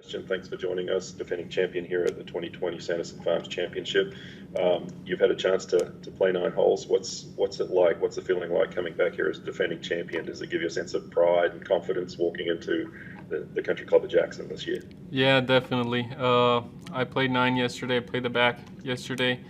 Sebastián, thanks for joining us, defending champion here at the 2020 Sanderson Farms Championship. You've had a chance to play 9 holes. What's it like? What's the feeling like coming back here as defending champion? Does it give you a sense of pride and confidence walking into the Country Club of Jackson this year? Yeah, definitely. I played 9 yesterday. I played the back yesterday,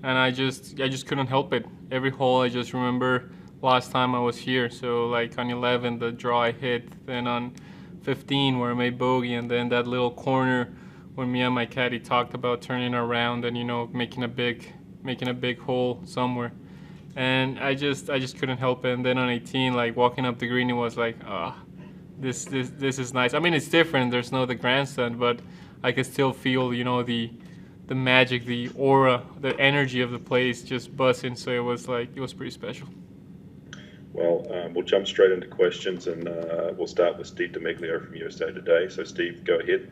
and I just couldn't help it. Every hole, I just remember last time I was here. So like on 11, the draw I hit, then on 15 where I made bogey, and then that little corner when me and my caddy talked about turning around and making a big hole somewhere. And I just couldn't help it. And then on 18, like walking up the green, it was like, this is nice. I mean, it's different. There's no the grandstand, but I could still feel, the magic, the aura, the energy of the place just buzzing. So it was pretty special. Well, we'll jump straight into questions, and we'll start with Steve D'Amiglio from USA Today. So, Steve, go ahead.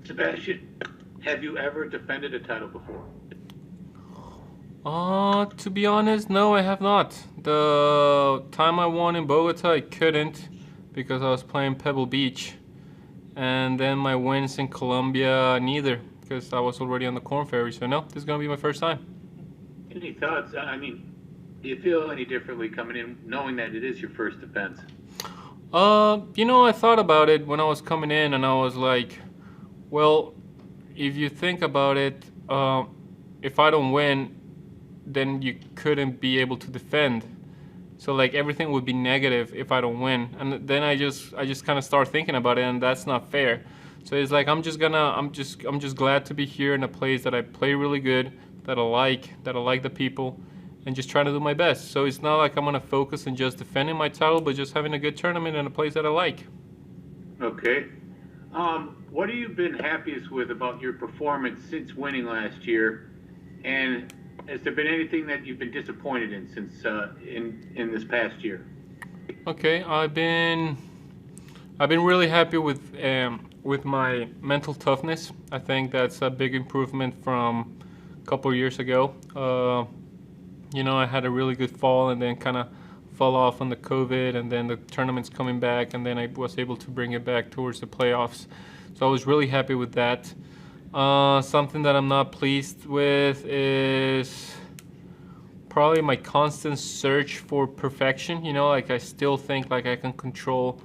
Sebastian, have you ever defended a title before? To be honest, no, I have not. The time I won in Bogota, I couldn't because I was playing Pebble Beach. And then my wins in Colombia, neither, because I was already on the Corn Ferry. So, no, this is going to be my first time. Any thoughts? I mean, do you feel any differently coming in, knowing that it is your first defense? I thought about it when I was coming in, and I was like, well, if you think about it, if I don't win, then you couldn't be able to defend. So like everything would be negative if I don't win. And then I just kind of start thinking about it, and that's not fair. So it's like I'm just glad to be here in a place that I play really good, that I like the people, and just trying to do my best. So it's not like I'm gonna focus on just defending my title, but just having a good tournament in a place that I like. Okay. What have you been happiest with about your performance since winning last year? And has there been anything that you've been disappointed in since in this past year? Okay, I've been really happy with my mental toughness. I think that's a big improvement from a couple of years ago. I had a really good fall and then kind of fell off on the COVID, and then the tournament's coming back, and then I was able to bring it back towards the playoffs. So I was really happy with that. Something that I'm not pleased with is probably my constant search for perfection. Like I still think like I can control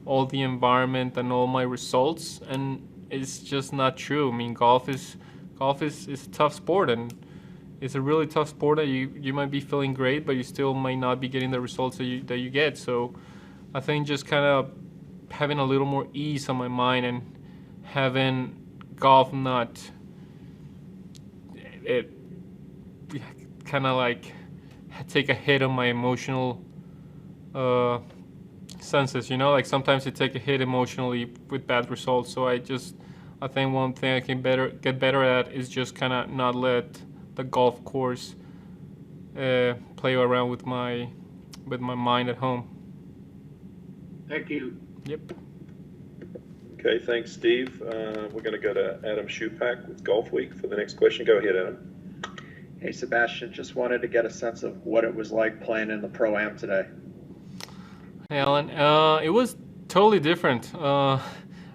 all the environment and all my results, and it's just not true. I mean, golf is a tough sport, and it's a really tough sport that you might be feeling great, but you still might not be getting the results that you get. So I think just kind of having a little more ease on my mind and having golf not it kind of like take a hit on my emotional senses. Like sometimes it take a hit emotionally with bad results. So I think one thing I can get better at is just kind of not let the golf course play around with my mind at home. Thank you. Yep. Okay, thanks, Steve. We're going to go to Adam Shupak with Golf Week for the next question. Go ahead, Adam. Hey, Sebastian, just wanted to get a sense of what it was like playing in the Pro-Am today. Hey, Alan. It was totally different. I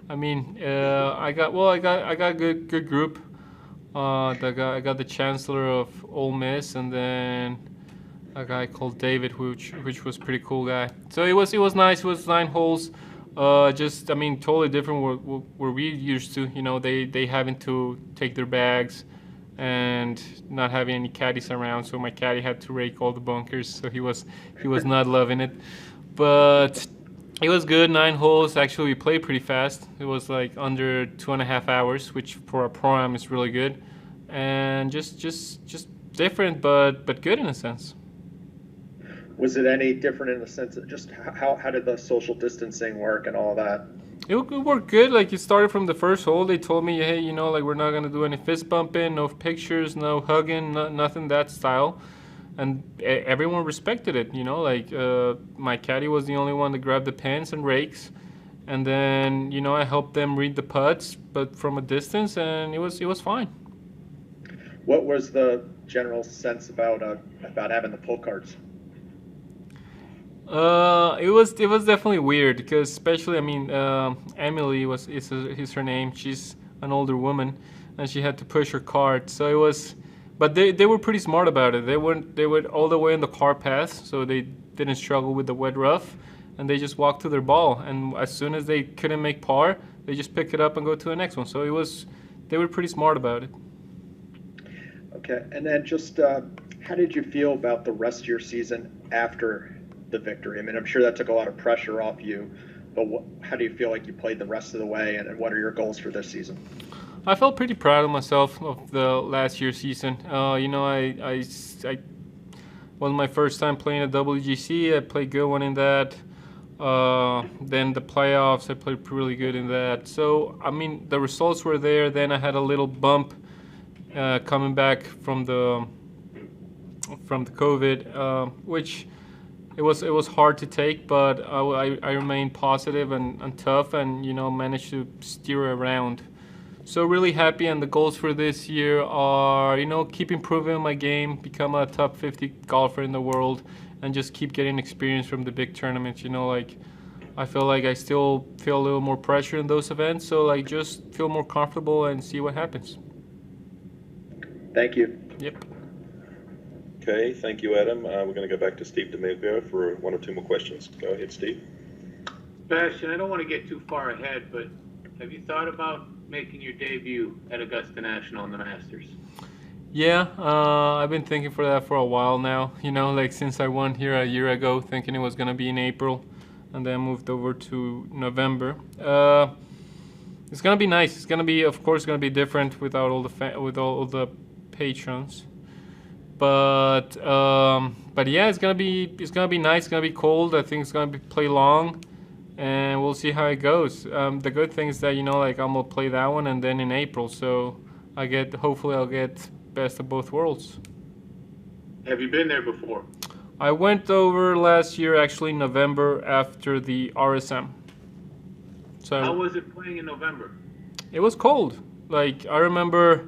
got a good group. I got the Chancellor of Ole Miss, and then a guy called David, which was pretty cool guy. So it was nice. It was 9 holes. Totally different where we used to. They having to take their bags and not having any caddies around. So my caddy had to rake all the bunkers. So he was not loving it, but it was good. 9 holes. Actually, we played pretty fast. It was like under 2.5 hours, which for a pro-am is really good, and just different, but good in a sense. Was it any different in the sense of just how did the social distancing work and all that? It worked good. Like it started from the first hole. They told me, hey, like we're not gonna do any fist bumping, no pictures, no hugging, nothing that style. And everyone respected it. Like my caddy was the only one that grabbed the pins and rakes, and then I helped them read the putts, but from a distance, and it was fine. What was the general sense about having the pull cards? It was definitely weird because especially I mean Emily is her name. She's an older woman, and she had to push her cart. So it was, but they were pretty smart about it. They went all the way in the car path, so they didn't struggle with the wet rough, and they just walked to their ball. And as soon as they couldn't make par, they just pick it up and go to the next one. So they were pretty smart about it. Okay, and then just how did you feel about the rest of your season after the victory? I mean, I'm sure that took a lot of pressure off you, but how do you feel like you played the rest of the way, and what are your goals for this season? I felt pretty proud of myself of the last year's season. I was my first time playing at WGC. I played good one in that. Then the playoffs, I played really good in that. So I mean, the results were there. Then I had a little bump coming back from the COVID, which it was hard to take, but I remained positive and tough, and managed to steer around. So really happy, and the goals for this year are keep improving my game, become a top 50 golfer in the world, and just keep getting experience from the big tournaments. Like I feel like I still feel a little more pressure in those events, so like just feel more comfortable and see what happens. Thank you. Yep. Okay, thank you, Adam. We're going to go back to Steve D'Amico for one or two more questions. Go ahead, Steve. Sebastian, I don't want to get too far ahead, but have you thought about making your debut at Augusta National in the Masters? Yeah, I've been thinking for that for a while now. Like since I won here a year ago, thinking it was gonna be in April, and then moved over to November. It's gonna be nice. It's gonna be, of course, gonna be different without with all the patrons. But yeah, it's gonna be nice. It's gonna be cold. I think it's gonna play long, and we'll see how it goes. The good thing is that like I'm gonna play that one and then in April, so hopefully I'll get best of both worlds. Have you been there before? I went over last year, actually November after the RSM. So how was it playing in November? it was cold. Like I remember,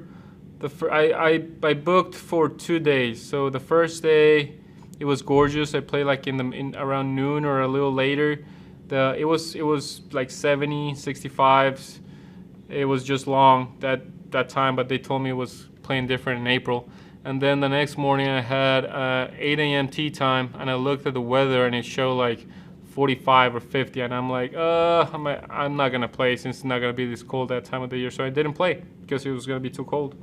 I booked for 2 days. So the first day, it was gorgeous. I played like in around noon or a little later. It was like 70, 65s. It was just long that time, but they told me it was playing different in April. And then the next morning I had 8 a.m. tee time, and I looked at the weather and it showed like 45 or 50, and I'm like, I'm not gonna play since it's not gonna be this cold that time of the year. So I didn't play because it was gonna be too cold.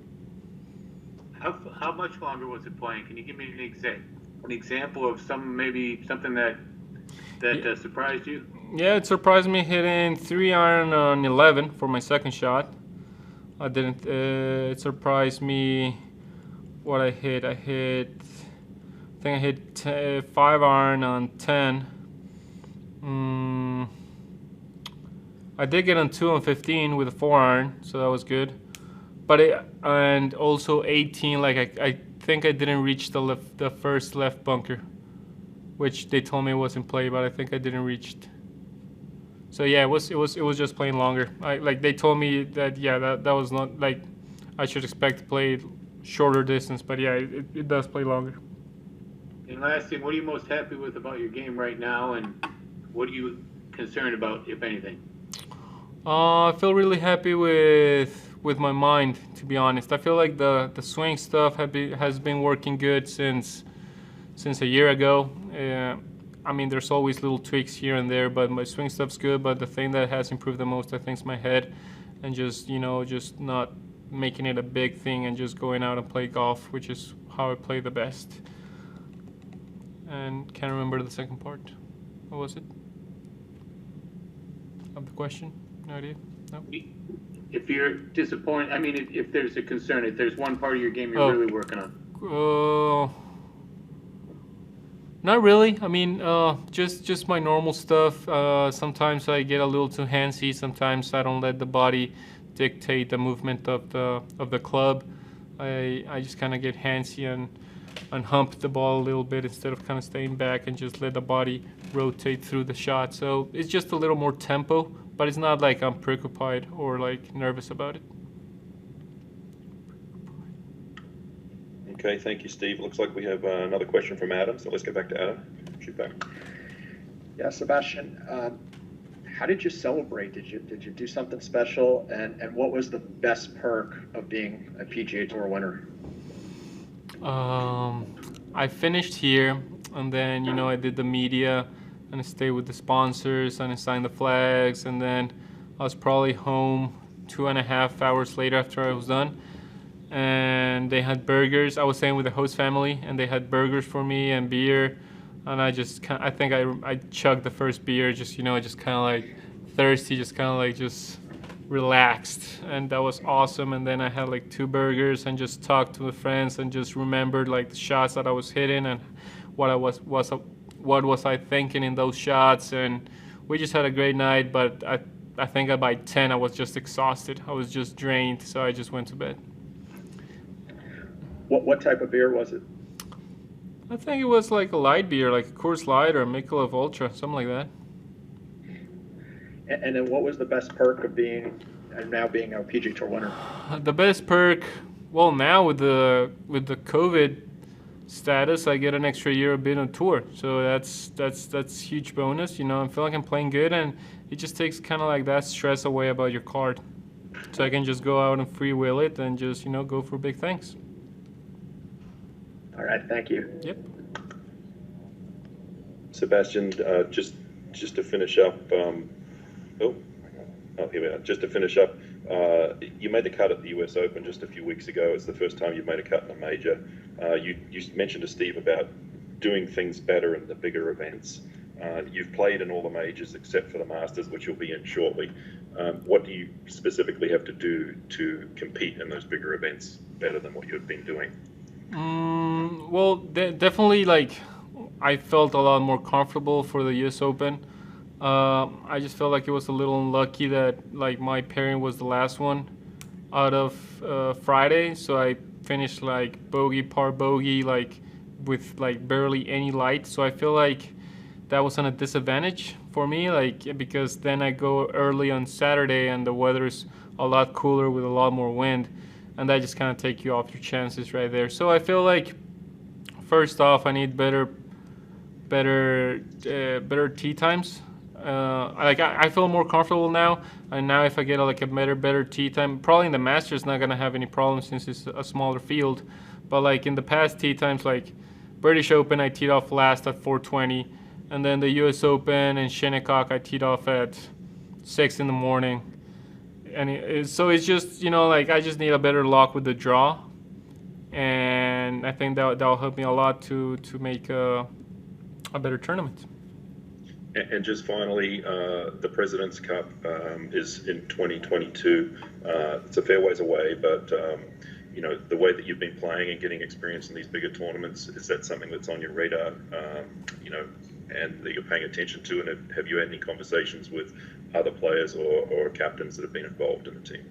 How much longer was it playing? Can you give me an example of something that surprised you? Yeah, it surprised me hitting 3-iron on 11 for my second shot. I didn't. It surprised me what I hit. I think I hit 5-iron on 10. I did get on 2 on 15 with a 4-iron, so that was good. But and also 18. Like I think I didn't reach the first left bunker, which they told me was in play, but I think I didn't reach it. So yeah, it was just playing longer. They told me that that was not like I should expect to play shorter distance, but yeah, it does play longer. And last thing, what are you most happy with about your game right now, and what are you concerned about, if anything? I feel really happy with my mind, to be honest. I feel like the swing stuff has been working good since a year ago. I mean, there's always little tweaks here and there, but my swing stuff's good. But the thing that has improved the most, I think, is my head, and just not making it a big thing and just going out and play golf, which is how I play the best. And can't remember the second part. What was it? Of the question? No idea. No. If you're disappointed, I mean, if there's a concern, if there's one part of your game you're really working on. Not really. I mean, just my normal stuff. Sometimes I get a little too handsy. Sometimes I don't let the body dictate the movement of the club. I just kind of get handsy and hump the ball a little bit instead of kind of staying back and just let the body rotate through the shot. So it's just a little more tempo, but it's not like I'm preoccupied or like nervous about it. Okay, thank you, Steve. Looks like we have another question from Adam, so let's go back to Adam. Shoot back. Yeah, Sebastian, how did you celebrate? Did you do something special? And what was the best perk of being a PGA Tour winner? I finished here, and then I did the media, and I stayed with the sponsors, and I signed the flags, and then I was probably home 2.5 hours later after I was done, and they had burgers. I was staying with the host family, and they had burgers for me and beer, and I think I chugged the first beer, just just kind of like thirsty, just kind of like just relaxed, and that was awesome. And then I had like 2 burgers and just talked to the friends and just remembered like the shots that I was hitting and what what was I thinking in those shots, and we just had a great night. But I think by 10 I was just exhausted. I was just drained, so I just went to bed. What type of beer was it? I think it was like a light beer, like a Coors Light or a Michelob Ultra, something like that. And then what was the best perk of now being a PGA Tour winner? The best perk, well, now with the COVID status, I get an extra year of being on tour, so that's huge bonus. I feel like I'm playing good, and it just takes kind of like that stress away about your card, so I can just go out and free will it and just go for big things. All right, thank you. Yep. Sebastian, just to finish up. Here we are. Just to finish up, you made the cut at the US Open just a few weeks ago. It's the first time you've made a cut in a major. You mentioned to Steve about doing things better in the bigger events. You've played in all the majors except for the Masters, which you'll be in shortly. What do you specifically have to do to compete in those bigger events better than what you've been doing? Well, definitely, like, I felt a lot more comfortable for the US Open. I just felt like it was a little unlucky that like my pairing was the last one out of Friday, so I finished like bogey, par bogey, like with like barely any light. So I feel like that was on a disadvantage for me, like because then I go early on Saturday and the weather is a lot cooler with a lot more wind, and that just kind of take you off your chances right there. So I feel like first off, I need better tee times. I feel more comfortable now, and now if I get like a better tee time, probably in the Masters not gonna have any problems since it's a smaller field. But like in the past tee times, like British Open, I teed off last at 4:20, and then the U.S. Open and Shinnecock, I teed off at 6 in the morning. And so it's just like I just need a better lock with the draw, and I think that'll help me a lot to make a better tournament. And just finally, the President's Cup is in 2022. It's a fair ways away, but the way that you've been playing and getting experience in these bigger tournaments, is that something that's on your radar? And that you're paying attention to? And have you had any conversations with other players or captains that have been involved in the team?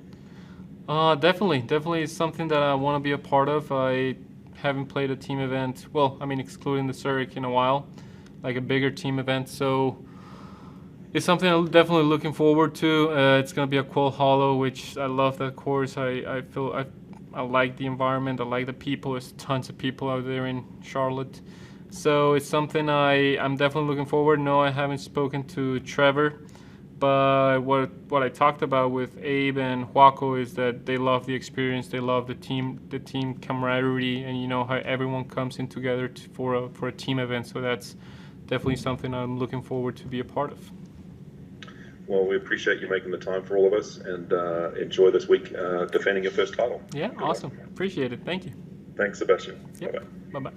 Definitely, it's something that I want to be a part of. I haven't played a team event. Well, I mean, excluding the Zurich in a while. Like a bigger team event, so it's something I'm definitely looking forward to. It's gonna be a Quail Hollow, which I love that course. I feel I like the environment. I like the people. There's tons of people out there in Charlotte, so it's something I'm definitely looking forward. No, I haven't spoken to Trevor, but what I talked about with Abe and Joaco is that they love the experience. They love the team camaraderie, and how everyone comes in together for a team event. So that's definitely something I'm looking forward to be a part of. Well, we appreciate you making the time for all of us, and enjoy this week defending your first title. Yeah, awesome. Appreciate it. Thank you. Thanks, Sebastian. Yep. Bye-bye. Bye-bye.